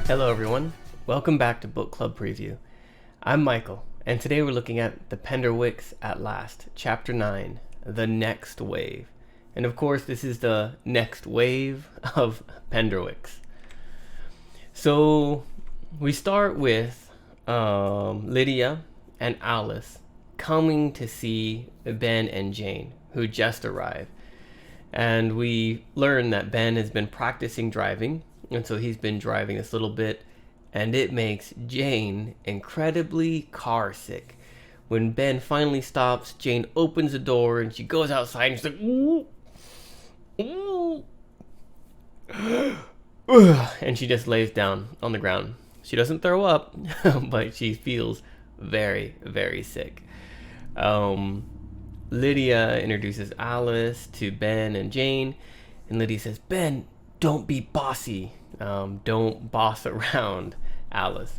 Hello everyone, welcome back to Book Club Preview. I'm Michael, and today we're looking at the Penderwicks At Last, Chapter 9, The Next Wave. And of course, this is the next wave of Penderwicks. So, we start with Lydia and Alice coming to see Ben and Jane, who just arrived. And we learn that Ben has been practicing driving, and so he's been driving this little bit, and it makes Jane incredibly car sick. When Ben finally stops, Jane opens the door and she goes outside and she's like, ooh, ooh. And she just lays down on the ground. She doesn't throw up, but she feels very, very sick. Lydia introduces Alice to Ben and Jane, and Lydia says, Ben, don't be bossy. Don't boss around Alice.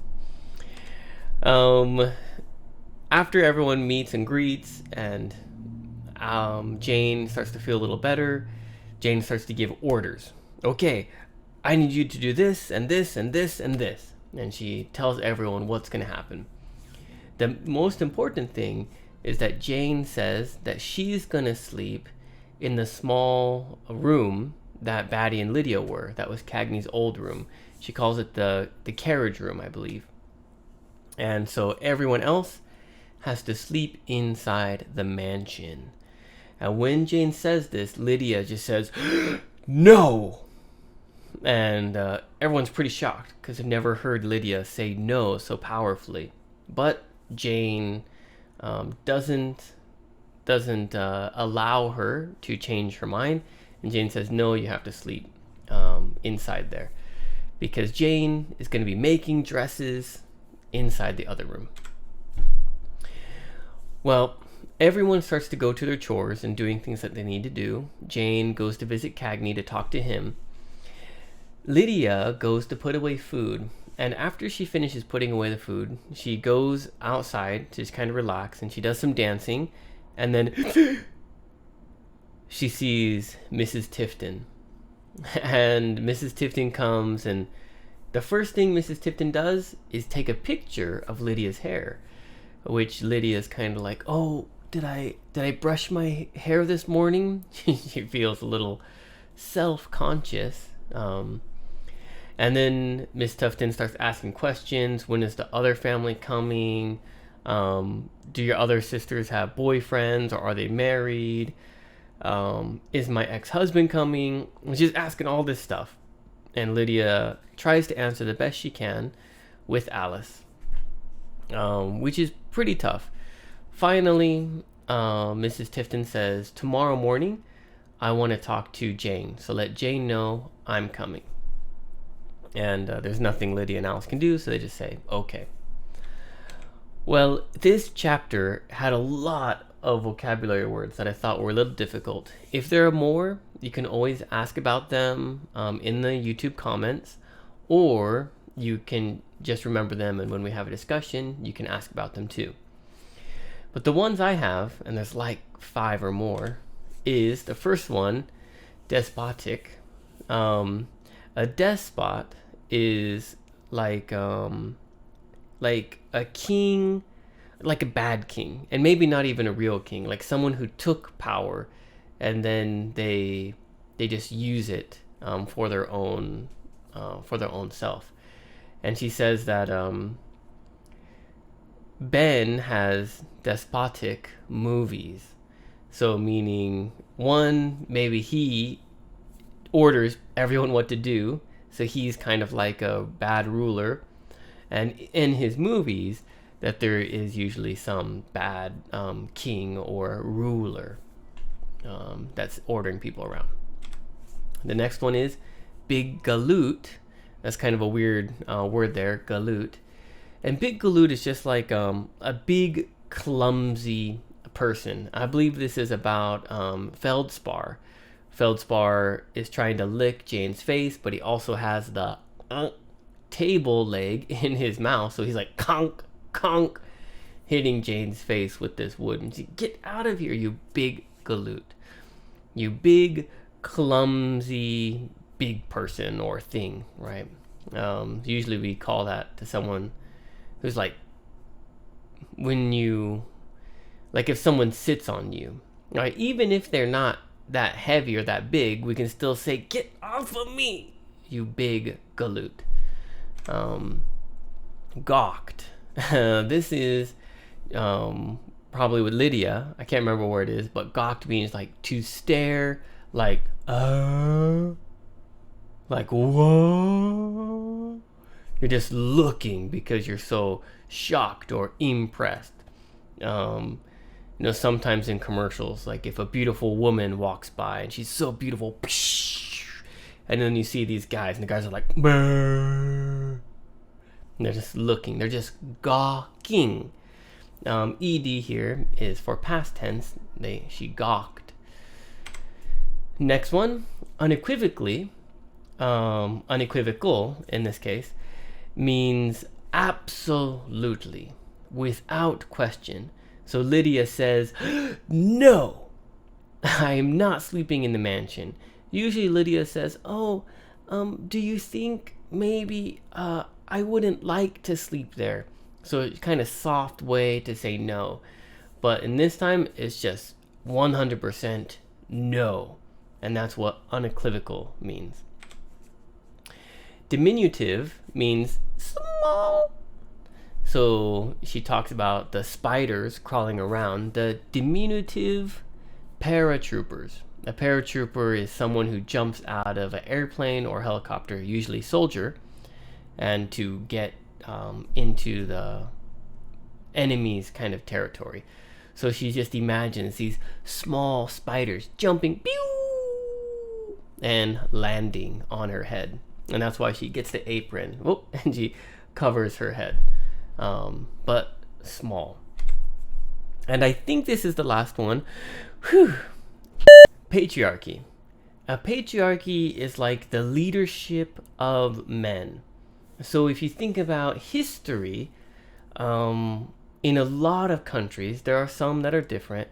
After everyone meets and greets, and Jane starts to feel a little better, Jane starts to give orders. Okay, I need you to do this and this and this and this. And she tells everyone what's going to happen. The most important thing is that Jane says that she's going to sleep in the small room that Batty and Lydia were. That was Cagney's old room. She calls it the carriage room, I believe. And so everyone else has to sleep inside the mansion. And when Jane says this, Lydia just says, no! And everyone's pretty shocked because they've never heard Lydia say no so powerfully. But Jane doesn't allow her to change her mind, and Jane says, no, you have to sleep inside there, because Jane is going to be making dresses inside the other room. Well, everyone starts to go to their chores and doing things that they need to do. Jane goes to visit Cagney to talk to him. Lydia goes to put away food, and after she finishes putting away the food, she goes outside to just kind of relax, and she does some dancing, and then she sees Mrs. Tifton. And Mrs. Tifton comes, and the first thing Mrs. Tifton does is take a picture of Lydia's hair, which Lydia's kind of like, oh, did I brush my hair this morning? She feels a little self-conscious. And then Miss Tufton starts asking questions. When is the other family coming? Do your other sisters have boyfriends, or are they married? Is my ex-husband coming? She's asking all this stuff. And Lydia tries to answer the best she can with Alice, which is pretty tough. Finally, Mrs. Tifton says, tomorrow morning, I want to talk to Jane. So let Jane know I'm coming. And there's nothing Lydia and Alice can do, so they just say, okay. Well, this chapter had a lot of vocabulary words that I thought were a little difficult. If there are more, you can always ask about them in the YouTube comments, or you can just remember them, and when we have a discussion, you can ask about them too. But the ones I have, and there's like 5 or more, is the first one, despotic. A despot is like a king, like a bad king, and maybe not even a real king, like someone who took power and then they just use it for their own self. And she says that Ben has despotic movies, so meaning one, maybe he orders everyone what to do, so he's kind of like a bad ruler, and in his movies that there is usually some bad king or ruler that's ordering people around. The next one is big galoot. That's kind of a weird word there, galoot. And big galoot is just like a big clumsy person. I believe this is about Feldspar. Feldspar is trying to lick Jane's face, but he also has the table leg in his mouth, so he's like conk, conk, hitting Jane's face with this wood. And she, get out of here, you big galoot. You big, clumsy, big person or thing, right? Usually we call that to someone who's like, if someone sits on you, right? Even if they're not that heavy or that big, we can still say, "Get off of me, you big galoot." Gawked. This is probably with Lydia. I can't remember where it is, but gawked means like to stare, like whoa. You're just looking because you're so shocked or impressed. Sometimes in commercials, like if a beautiful woman walks by and she's so beautiful, and then you see these guys, and the guys are like, and they're just looking, they're just gawking. Ed here is for past tense. She gawked. Next one, unequivocally, unequivocal in this case, means absolutely, without question. So Lydia says, "No, I am not sleeping in the mansion." Usually Lydia says, "Oh, do you think maybe I wouldn't like to sleep there?" So it's kind of soft way to say no. But in this time, it's just 100% no. And that's what unequivocal means. Diminutive means small. So she talks about the spiders crawling around, the diminutive paratroopers. A paratrooper is someone who jumps out of an airplane or helicopter, usually soldier, and to get into the enemy's kind of territory. So she just imagines these small spiders jumping, pew, and landing on her head. And that's why she gets the apron, and she covers her head, but small. And I think this is the last one. Patriarchy. A patriarchy is like the leadership of men. So if you think about history, in a lot of countries, there are some that are different,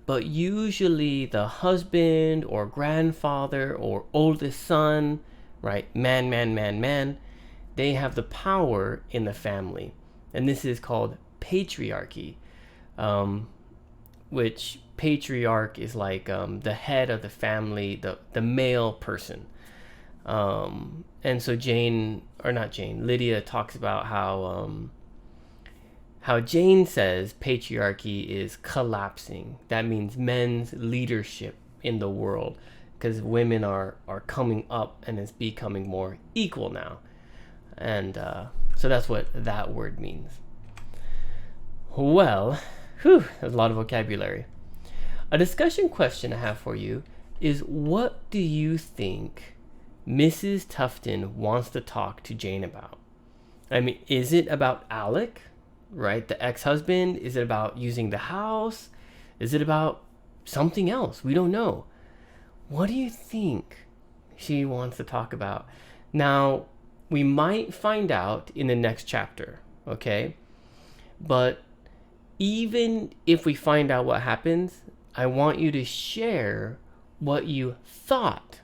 but usually the husband or grandfather or oldest son, right, man, they have the power in the family. And this is called patriarchy, which patriarch is like the head of the family, the male person. And so Lydia talks about how Jane says patriarchy is collapsing. That means men's leadership in the world, because women are coming up and it's becoming more equal now. And so that's what that word means. Well, there's a lot of vocabulary. A discussion question I have for you is, what do you think Mrs. Tufton wants to talk to Jane about? I mean, is it about Alec, right, the ex-husband? Is it about using the house? Is it about something else? We don't know. What do you think she wants to talk about? Now, we might find out in the next chapter, okay? But even if we find out what happens, I want you to share what you thought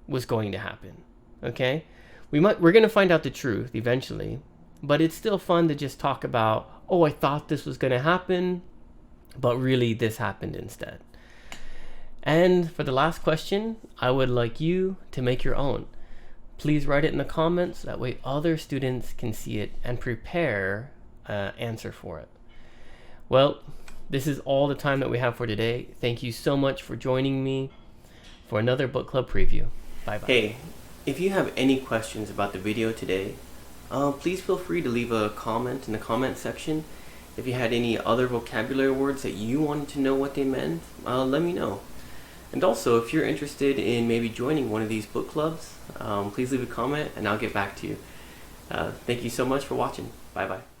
was going to happen, okay? We're going to find out the truth eventually, but it's still fun to just talk about, oh, I thought this was going to happen, but really this happened instead. And for the last question, I would like you to make your own. Please write it in the comments, that way other students can see it and prepare an answer for it. Well, this is all the time that we have for today. Thank you so much for joining me for another book club preview. Bye-bye. Hey, if you have any questions about the video today, please feel free to leave a comment in the comment section. If you had any other vocabulary words that you wanted to know what they meant, let me know. And also, if you're interested in maybe joining one of these book clubs, please leave a comment and I'll get back to you. Thank you so much for watching. Bye-bye.